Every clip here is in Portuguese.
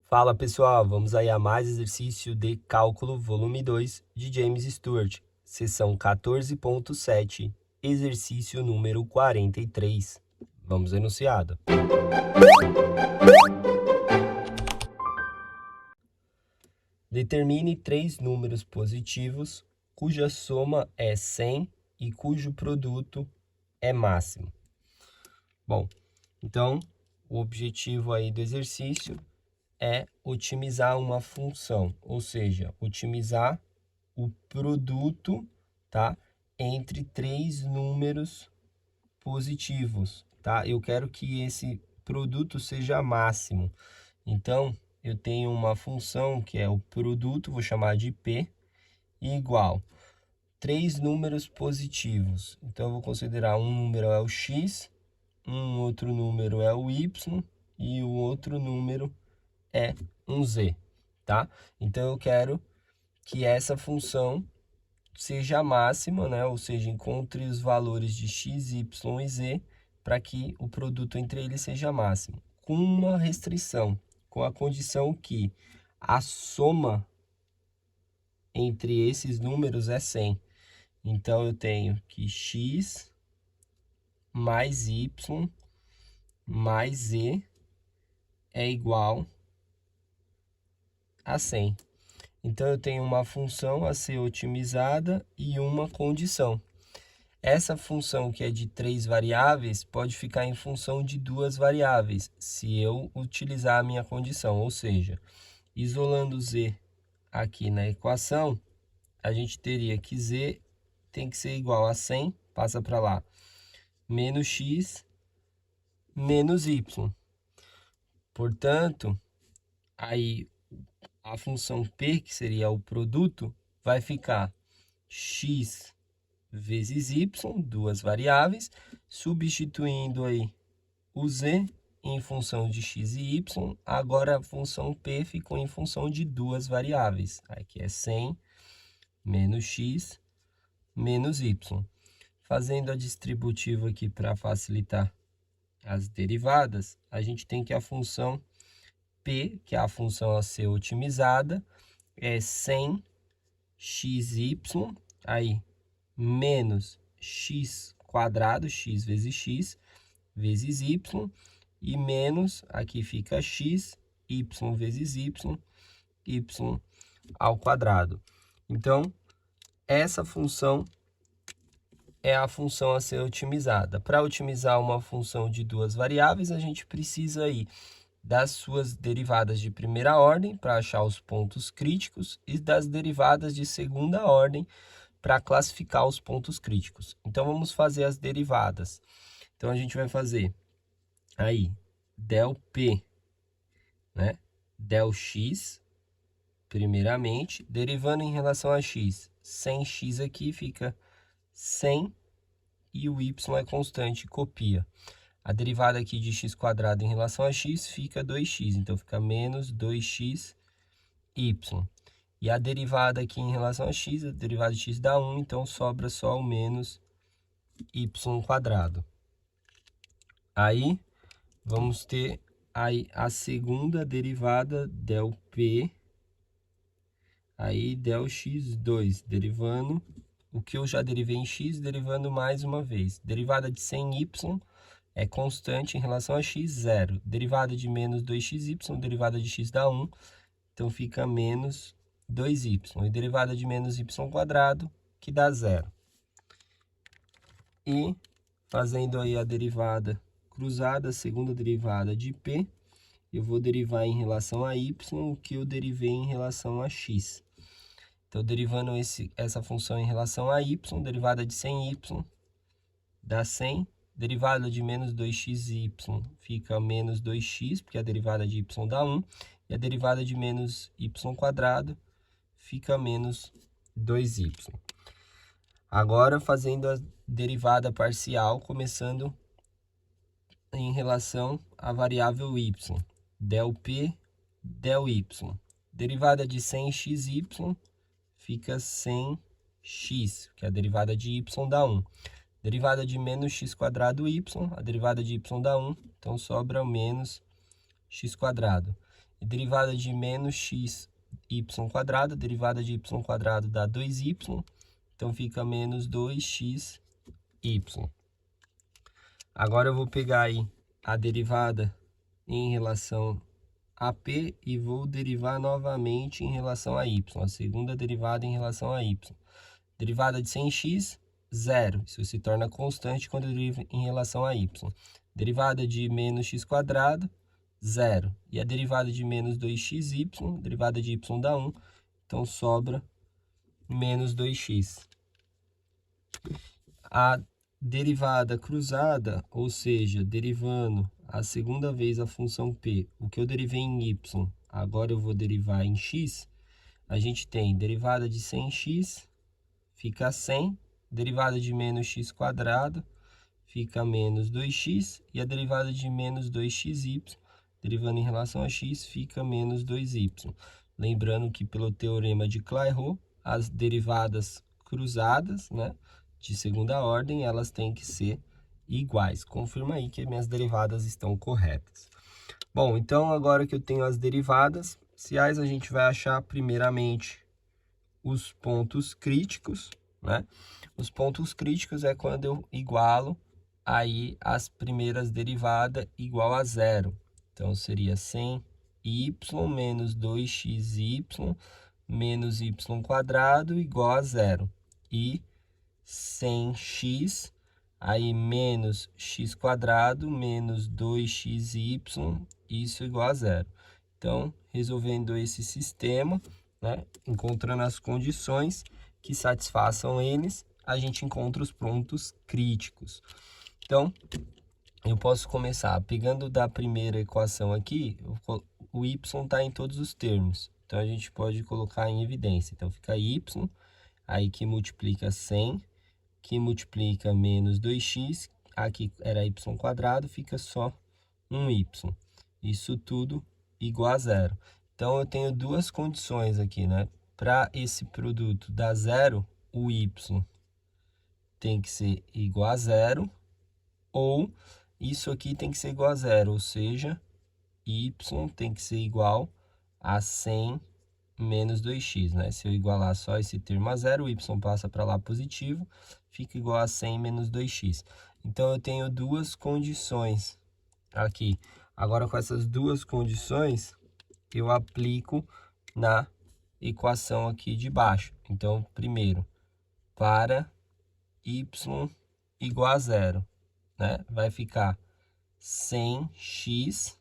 Fala pessoal, vamos aí a mais exercício de cálculo volume 2 de James Stewart, seção 14.7, exercício número 43. Vamos ao enunciado. Determine 3 números positivos cuja soma é 100 e cujo produto é máximo. Bom, então o objetivo aí do exercício é otimizar uma função, ou seja, otimizar o produto, tá, entre 3 números positivos, tá? Eu quero que esse produto seja máximo. Então, eu tenho uma função que é o produto, vou chamar de P, igual 3 números positivos. Então, eu vou considerar um número é o X, um outro número é o Y e o outro número é um Z, tá? Então, eu quero que essa função seja máxima, né? Ou seja, encontre os valores de x, y e z para que o produto entre eles seja máximo. Com uma restrição, com a condição que a soma entre esses números é 100. Então, eu tenho que x mais y mais z é igual a 100. Então, eu tenho uma função a ser otimizada e uma condição. Essa função que é de 3 variáveis pode ficar em função de 2 variáveis, se eu utilizar a minha condição. Ou seja, isolando z aqui na equação, a gente teria que z tem que ser igual a 100, passa para lá, menos x menos y. Portanto, aí a função p, que seria o produto, vai ficar x vezes y, 2 variáveis, substituindo aí o z em função de x e y, agora a função p ficou em função de 2 variáveis, aqui é 100 menos x menos y. Fazendo a distributiva aqui para facilitar as derivadas, a gente tem que a função p, que é a função a ser otimizada, é 100 xy, aí menos x quadrado, x vezes y, e menos, aqui fica x, y vezes y ao quadrado. Então, essa função é a função a ser otimizada. Para otimizar uma função de 2 variáveis, a gente precisa aí das suas derivadas de primeira ordem, para achar os pontos críticos, e das derivadas de segunda ordem, para classificar os pontos críticos. Então, vamos fazer as derivadas. Então, a gente vai fazer aí del P, né? Del X, primeiramente, derivando em relação a X. 100x aqui fica 100 e o y é constante, copia. A derivada aqui de x quadrado em relação a x fica 2x, então fica menos 2x y. E a derivada aqui em relação a x, a derivada de x dá 1, então sobra só o menos y quadrado. Aí, vamos ter aí a segunda derivada del P, aí del x2, derivando o que eu já derivei em x, derivando mais uma vez. Derivada de 100y é constante em relação a x, 0. Derivada de menos 2xy, derivada de x dá 1, então fica menos 2y. E derivada de menos y quadrado, que dá 0. E fazendo aí a derivada cruzada, a segunda derivada de p, eu vou derivar em relação a y o que eu derivei em relação a x. Então, derivando essa função em relação a y, derivada de 100y dá 100. Derivada de menos 2xy fica menos 2x, porque a derivada de y dá 1. E a derivada de menos y quadrado fica menos 2y. Agora, fazendo a derivada parcial, começando em relação à variável y. Del P, del y. Derivada de 100xy fica 100x, que a derivada de y dá 1. Derivada de menos x quadrado y, a derivada de y dá 1, então sobra menos x quadrado. E derivada de menos xy quadrado, derivada de y quadrado dá 2y, então fica menos 2xy. Agora eu vou pegar aí a derivada em relação a p e vou derivar novamente em relação a y, a segunda derivada em relação a y. Derivada de 100x, 0, isso se torna constante quando eu derivo em relação a y. Derivada de menos x quadrado, 0. E a derivada de menos 2xy, derivada de y dá 1, então sobra menos 2x. A derivada cruzada, ou seja, derivando a segunda vez a função p, o que eu derivei em y, agora eu vou derivar em x, a gente tem derivada de 100x, fica 100, derivada de menos x quadrado, fica menos 2x, e a derivada de menos 2xy, derivando em relação a x, fica menos 2y. Lembrando que pelo teorema de Clairaut, as derivadas cruzadas, né, de segunda ordem, elas têm que ser iguais. Confirma aí que minhas derivadas estão corretas. Bom, então agora que eu tenho as derivadas parciais, a gente vai achar primeiramente os pontos críticos, né? Os pontos críticos é quando eu igualo aí as primeiras derivadas igual a zero. Então, seria 100y menos 2xy menos y quadrado igual a zero. E 100x, aí menos x quadrado menos 2xy, isso igual a zero. Então, resolvendo esse sistema, né, encontrando as condições que satisfaçam eles, a gente encontra os pontos críticos. Então, eu posso começar pegando da primeira equação aqui, o y está em todos os termos. Então, a gente pode colocar em evidência. Então, fica y, aí que multiplica 100, que multiplica menos 2x, aqui era y quadrado, fica só 1y. Isso tudo igual a zero. Então, eu tenho duas condições aqui, né? Para esse produto dar zero, o y tem que ser igual a zero, ou isso aqui tem que ser igual a zero, ou seja, y tem que ser igual a 100 menos 2x, né? Se eu igualar só esse termo a zero, o y passa para lá positivo, fica igual a 100 menos 2x. Então, eu tenho duas condições aqui. Agora, com essas duas condições, eu aplico na equação aqui de baixo. Então, primeiro, para y igual a zero, né? Vai ficar 100x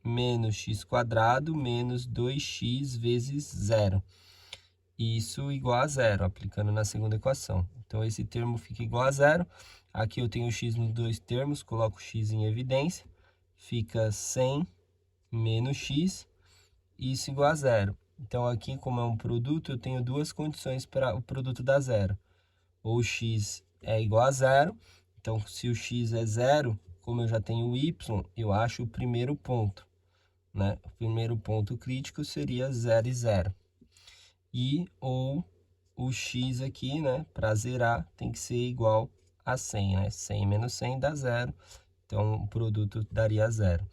menos x quadrado menos 2x vezes zero. Isso igual a zero, aplicando na segunda equação. Então, esse termo fica igual a zero. Aqui eu tenho x nos dois termos, coloco x em evidência. Fica 100 menos x, isso igual a zero. Então, aqui, como é um produto, eu tenho duas condições para o produto dar zero. Ou x é igual a zero. Então, se o x é zero, como eu já tenho o y, eu acho o primeiro ponto, né? O primeiro ponto crítico seria 0 e 0. E ou o x aqui, né, para zerar, tem que ser igual a 100, né? 100 menos 100 dá zero. Então, o produto daria zero.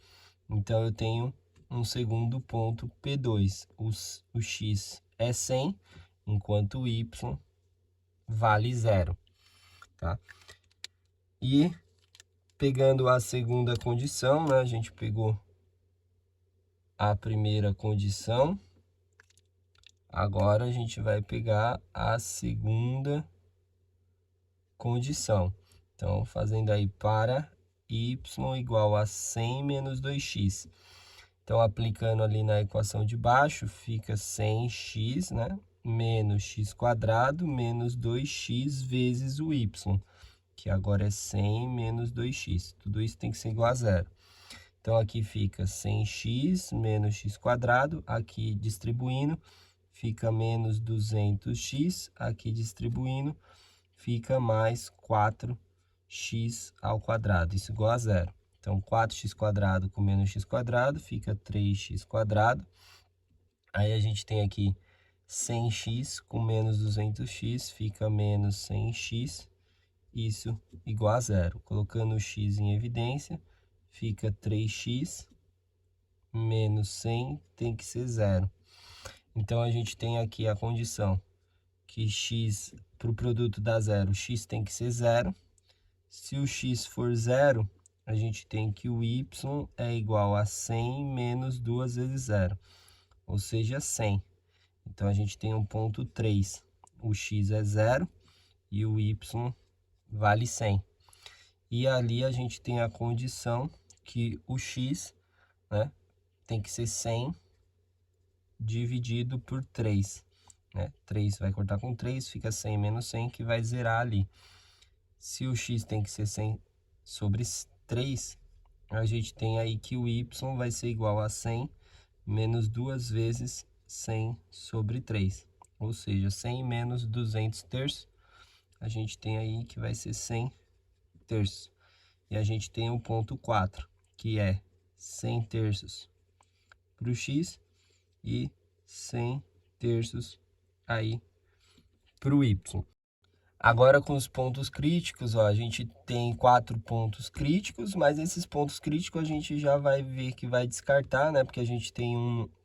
Então, eu tenho um segundo ponto P2. O x é 100, enquanto o y vale zero, tá? E pegando a segunda condição, né, a gente pegou a primeira condição, agora a gente vai pegar a segunda condição. Então, fazendo aí para y igual a 100 menos 2x. Então, aplicando ali na equação de baixo, fica 100x, né, menos x quadrado menos 2x vezes o y, que agora é 100 menos 2x. Tudo isso tem que ser igual a zero. Então, aqui fica 100x menos x quadrado, aqui distribuindo, fica menos 200x, aqui distribuindo, fica mais 4x ao quadrado, isso igual a zero. Então, 4x quadrado com menos x quadrado, fica 3x quadrado. Aí, a gente tem aqui 100x com menos 200x, fica menos 100x, isso igual a zero. Colocando o x em evidência, fica 3x menos 100 tem que ser 0. Então, a gente tem aqui a condição que x, para o produto dar 0, x tem que ser 0. Se o x for 0, a gente tem que o y é igual a 100 menos 2 vezes 0, ou seja, 100. Então, a gente tem um ponto 3. O x é 0 e o y vale 100. E ali a gente tem a condição que o x, né, tem que ser 100 dividido por 3. Né? 3 vai cortar com 3, fica 100 menos 100, que vai zerar ali. Se o x tem que ser 100 sobre 3, a gente tem aí que o y vai ser igual a 100 menos 2 vezes 100 sobre 3. Ou seja, 100 menos 200 terços, a gente tem aí que vai ser 100 terços. E a gente tem o ponto 4, que é 100 terços para o x e 100 terços aí para o y. Agora, com os pontos críticos, ó, a gente tem 4 pontos críticos, mas esses pontos críticos a gente já vai ver que vai descartar, né? Porque a gente tem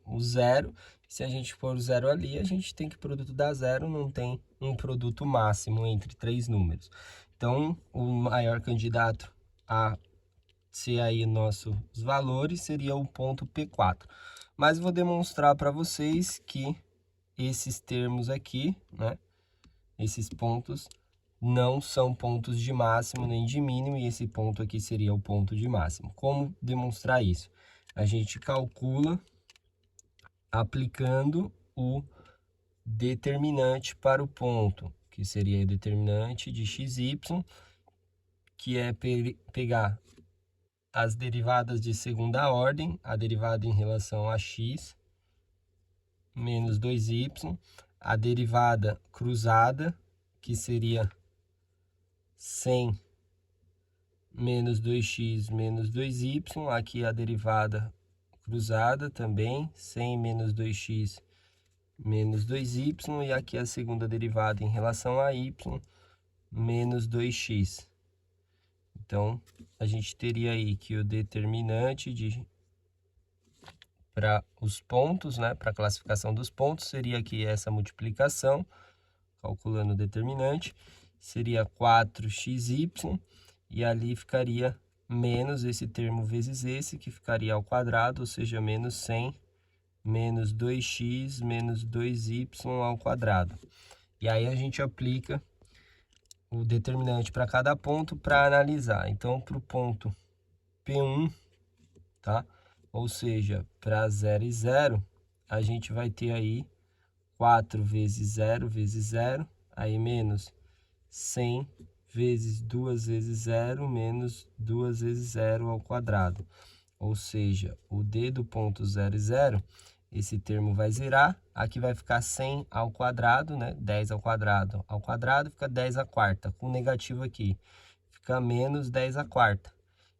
o 0, se a gente for o 0 ali, a gente tem que o produto dar 0, não tem um produto máximo entre 3 números. Então, o maior candidato a ser aí nossos valores seria o ponto P4. Mas vou demonstrar para vocês que esses termos aqui, né? Esses pontos não são pontos de máximo nem de mínimo, e esse ponto aqui seria o ponto de máximo. Como demonstrar isso? A gente calcula aplicando o determinante para o ponto, que seria o determinante de xy, que é pegar as derivadas de segunda ordem, a derivada em relação a x, menos 2y, a derivada cruzada, que seria 100 menos 2x menos 2y, aqui a derivada cruzada também, 100 menos 2x menos 2y, e aqui a segunda derivada em relação a y, menos 2x. Então, a gente teria aí que o determinante para os pontos, né, para a classificação dos pontos, seria aqui essa multiplicação, calculando o determinante, seria 4xy, e ali ficaria menos esse termo vezes esse, que ficaria ao quadrado, ou seja, menos 100 menos 2x menos 2y ao quadrado. E aí a gente aplica o determinante para cada ponto para analisar. Então, para o ponto P1, tá? Ou seja, para 0 e 0, a gente vai ter aí 4 vezes 0 vezes 0, aí menos 100 vezes 2 vezes 0 menos 2 vezes 0 ao quadrado. Ou seja, o d do ponto 0 e 0, esse termo vai zerar, aqui vai ficar 100 ao quadrado, né? 10 ao quadrado fica 10 à quarta, com negativo aqui, fica menos 10 à quarta,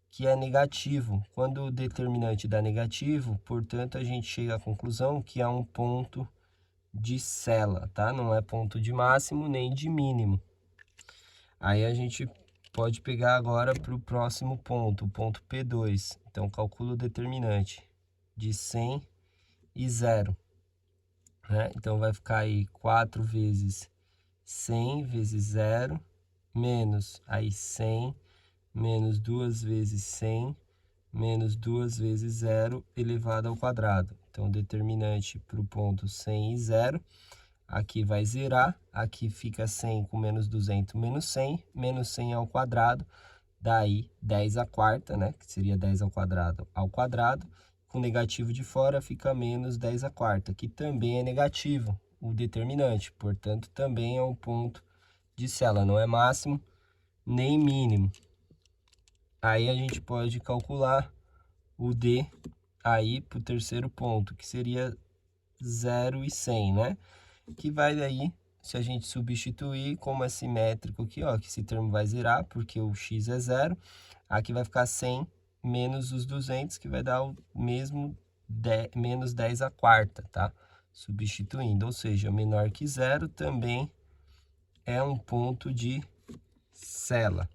que é negativo. Quando o determinante dá negativo, portanto, a gente chega à conclusão que é um ponto de cela, tá? Não é ponto de máximo nem de mínimo. Aí a gente pode pegar agora para o próximo ponto, o ponto P2. Então, calculo o determinante de 100 e 0. Né? Então, vai ficar aí 4 vezes 100 vezes 0, menos aí 100, menos 2 vezes 100, menos 2 vezes 0 elevado ao quadrado. Então, determinante para o ponto 100 e 0. Aqui vai zerar, aqui fica 100 com menos 200, menos 100 ao quadrado, daí 10 à quarta, né, que seria 10 ao quadrado, com negativo de fora fica menos 10 à quarta, que também é negativo, o determinante, portanto, também é um ponto de cela, não é máximo nem mínimo. Aí a gente pode calcular o D aí para o terceiro ponto, que seria 0 e 100, né? Que vai daí, se a gente substituir, como é simétrico aqui, ó, que esse termo vai zerar, porque o x é 0, aqui vai ficar 100 menos os 200, que vai dar o mesmo menos 10 à quarta, tá? Substituindo, ou seja, menor que 0 também é um ponto de cela,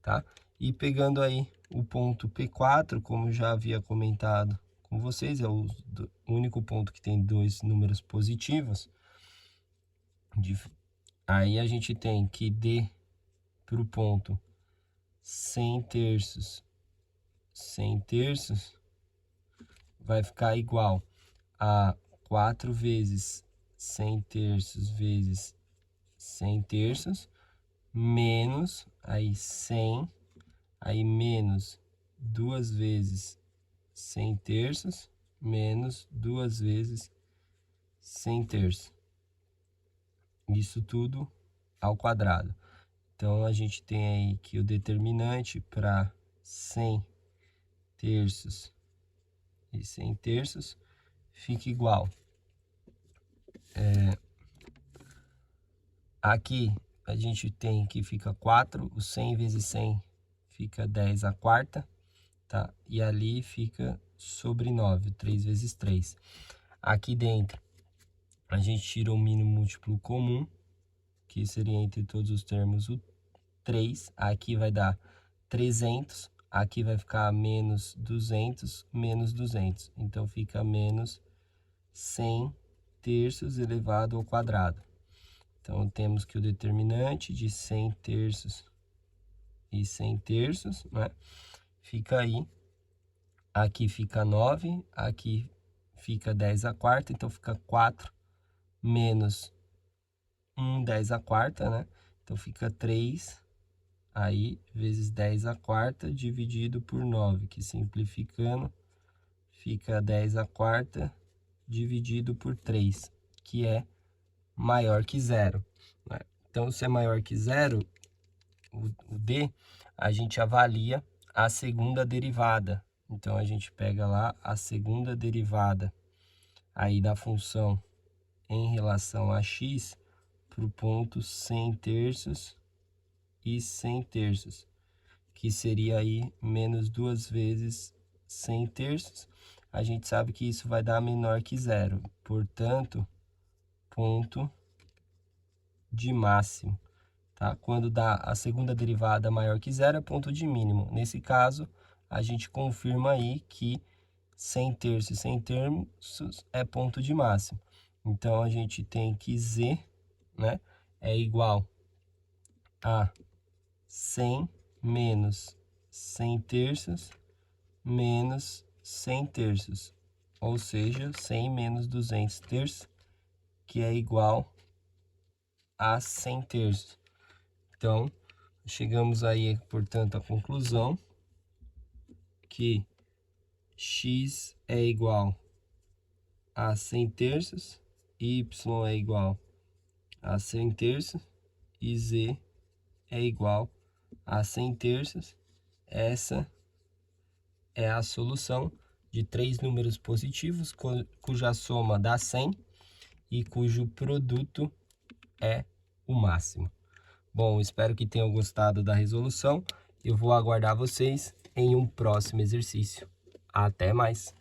tá? E pegando aí o ponto P4, como já havia comentado com vocês, é o único ponto que tem dois números positivos. Aí a gente tem que d para o ponto 100 terços vai ficar igual a 4 vezes 100 terços vezes 100 terços, menos, aí 100, aí menos 2 vezes 100 terços, menos 2 vezes 100 terços. Isso tudo ao quadrado. Então, a gente tem aí que o determinante para 100 terços e 100 terços fica igual. Aqui a gente tem que fica 4, o 100 vezes 100 fica 10 a quarta, tá? E ali fica sobre 9, 3 vezes 3. Aqui dentro a gente tira o mínimo múltiplo comum, que seria entre todos os termos o 3. Aqui vai dar 300, aqui vai ficar menos 200, menos 200. Então, fica menos 100 terços elevado ao quadrado. Então, temos que o determinante de 100 terços e 100 terços, né? Fica aí. Aqui fica 9, aqui fica 10 a quarta, então fica 4 menos 1, 10 a quarta, né? Então, fica 3, aí, vezes 10 a quarta, dividido por 9, que simplificando, fica 10 a quarta, dividido por 3, que é maior que zero, né? Então, se é maior que zero, o D, a gente avalia a segunda derivada. Então, a gente pega lá a segunda derivada aí da função em relação a x para o ponto 100 terços e 100 terços, que seria aí menos 2 vezes 100 terços. A gente sabe que isso vai dar menor que zero, portanto, ponto de máximo, tá? Quando dá a segunda derivada maior que zero, é ponto de mínimo. Nesse caso, a gente confirma aí que 100 terços e 100 terços é ponto de máximo. Então, a gente tem que z, né, é igual a 100 menos 100 terços menos 100 terços, ou seja, 100 menos 200 terços, que é igual a 100 terços. Então, chegamos aí, portanto, à conclusão que x é igual a 100 terços, y é igual a 100 terços e z é igual a 100 terços. Essa é a solução de três números positivos, cuja soma dá 100 e cujo produto é o máximo. Bom, espero que tenham gostado da resolução. Eu vou aguardar vocês em um próximo exercício. Até mais!